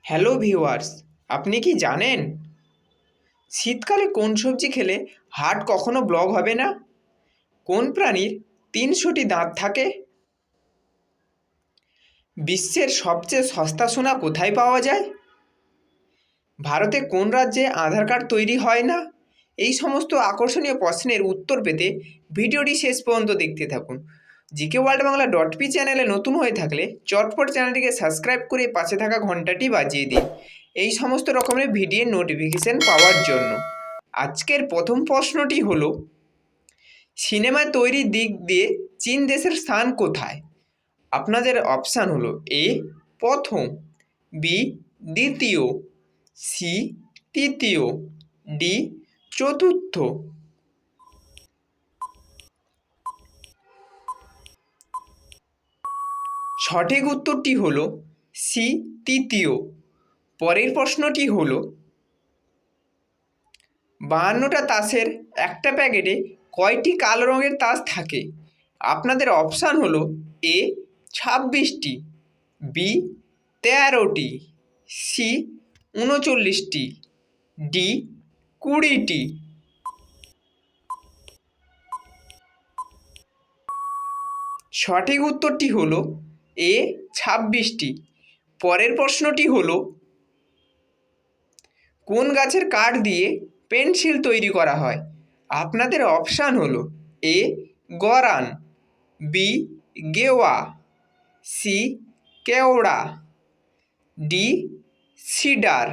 Hello viewers, আপনি কি জানেন শীতকালে কোন সবজি খেলে হার্ট কখনো ব্লক হবে না? কোন প্রাণীর ৩০০টি দাঁত থাকে? বিশ্বের সবচেয়ে সস্তা সোনা কোথায় পাওয়া যায়? ভারতে কোন রাজ্যে আধার কার্ড তৈরি হয় না? এই সমস্ত আকর্ষণীয় প্রশ্নের উত্তর পেতে ভিডিওটি শেষ পর্যন্ত দেখতে থাকুন। জিকে ওয়ার্ল্ড বাংলা .পি চ্যানেলে নতুন হয়ে থাকলে চটপট চ্যানেলটিকে সাবস্ক্রাইব করে পাশে থাকা ঘন্টাটি বাজিয়ে দিন এই সমস্ত রকমের ভিডিওর নোটিফিকেশন পাওয়ার জন্য। আজকের প্রথম প্রশ্নটি হলো, সিনেমা তৈরির দিক দিয়ে চীন দেশের স্থান কোথায়? আপনাদের অপশান হলো এ প্রথম, বি দ্বিতীয়, সি তৃতীয়, ডি চতুর্থ। সঠিক উত্তরটি হলো সি তৃতীয়। পরের প্রশ্নটি হলো, 52টা তাসের একটা প্যাকেটে কয়টি কালো রঙের তাস থাকে? আপনাদের অপশান হলো এ 26টি, বি 13টি, সি 39টি, ডি 20টি। সঠিক উত্তরটি হলো এ 26টি। পরের প্রশ্নটি হলো, কোন গাছের কাঠ দিয়ে পেন্সিল তৈরি করা হয়? আপনাদের অপশান হলো এ গরান, বি গেওয়া, সি কেওড়া, ডি সিডার।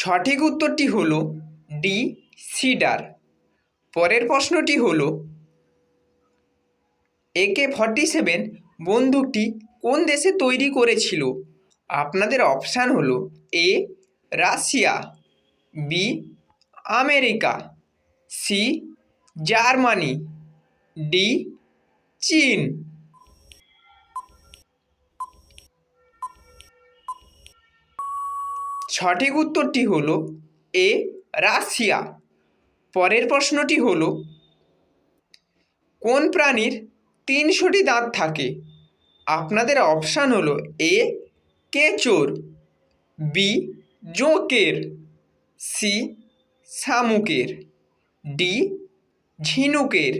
সঠিক উত্তরটি হলো ডি সিডার। পরের প্রশ্নটি হলো, AK-47 বন্দুকটি কোন দেশে তৈরি করেছিল? আপনাদের অপশান হলো A Russia, B America, C Germany, D চীন। সঠিক উত্তরটি হলো এ রাশিয়া। পরের প্রশ্নটি হলো, কোন প্রাণীর ৩০০টি দাঁত থাকে? আপনাদের অপশান হলো এ কেঁচোর, বি জোঁকের, সি শামুকের, ডি ঝিনুকের।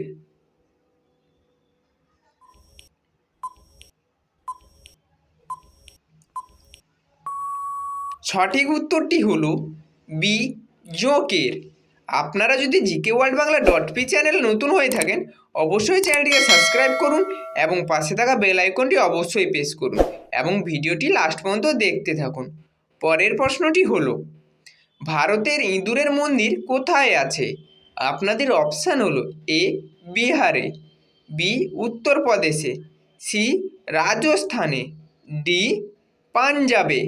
সঠিক উত্তরটি হলো বি জোঁকের। আপনারা যদি GK world Bangla .P channel নতুন হয়ে থাকেন অবশ্যই চ্যানেলটিকে সাবস্ক্রাইব করুন এবং পাশে থাকা বেল আইকনটি অবশ্যই প্রেস করুন এবং ভিডিওটি লাস্ট পর্যন্ত দেখতে থাকুন। পরের প্রশ্নটি হলো, ভারতের ইঁদুরের মন্দির কোথায় আছে? আপনাদের অপশান হলো এ বিহারে, বি উত্তরপ্রদেশে, সি রাজস্থানে, ডি পাঞ্জাবে।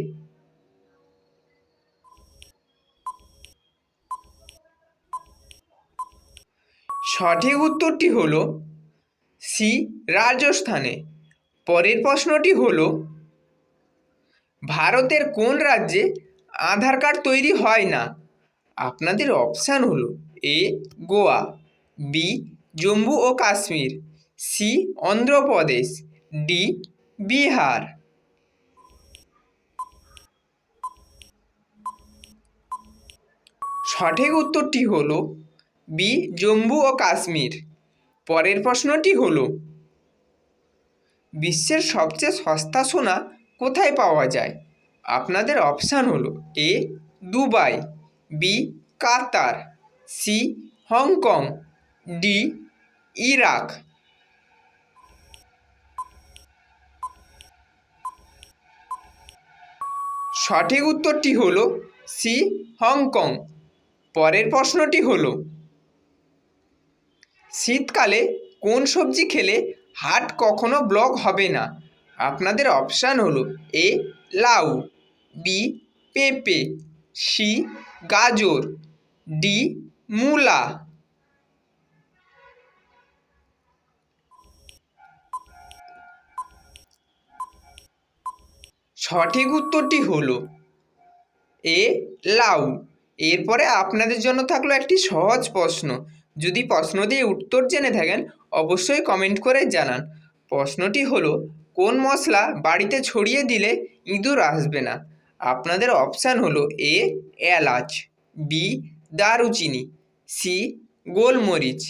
সঠিক উত্তরটি হলো সি রাজস্থানে। পরের প্রশ্নটি হলো, ভারতের কোন রাজ্যে আধার কার্ড তৈরি হয় না? আপনাদের অপশান হলো এ গোয়া, বি জম্মু ও কাশ্মীর, সি অন্ধ্রপ্রদেশ, ডি বিহার। সঠিক উত্তরটি হলো বি জম্মু ও কাশ্মীর। পরের প্রশ্নটি হলো, বিশ্বের সবচেয়ে সস্তা সোনা কোথায় পাওয়া যায়? আপনাদের অপশান হলো এ দুবাই, বি কাতার, সি হংকং, ডি ইরাক। সঠিক উত্তরটি হলো সি হংকং। পরের প্রশ্নটি হলো, শীতকালে কোন সবজি খেলে হার্ট কখনো ব্লক হবে না? আপনাদের অপশান হলো এ লাউ, বি পেঁপে, সি গাজর, ডি মূলা। সঠিক উত্তরটি হলো এ লাউ। এরপরে আপনাদের জন্য থাকলো একটি সহজ প্রশ্ন, যদি প্রশ্ন দিয়ে উত্তর জেনে থাকেন অবশ্যই কমেন্ট করে জানান। প্রশ্নটি হলো, কোন মশলা বাড়িতে ছড়িয়ে দিলে ইঁদুর আসবে না? আপনাদের অপশান হলো এ এলাচ, বি দারুচিনি, সি গোলমরিচ,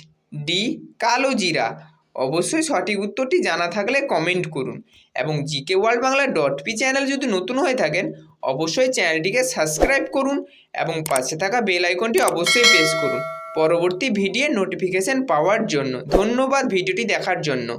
ডি কালো জিরা। অবশ্যই সঠিক উত্তরটি জানা থাকলে কমেন্ট করুন এবং GK world Bangla .p channel যদি নতুন হয়ে থাকেন অবশ্যই চ্যানেলটিকে সাবস্ক্রাইব করুন এবং পাশে থাকা বেল আইকনটি অবশ্যই প্রেস করুন পরবর্তী ভিডিওর নোটিফিকেশন পাওয়ার জন্য। ধন্যবাদ ভিডিওটি দেখার জন্য।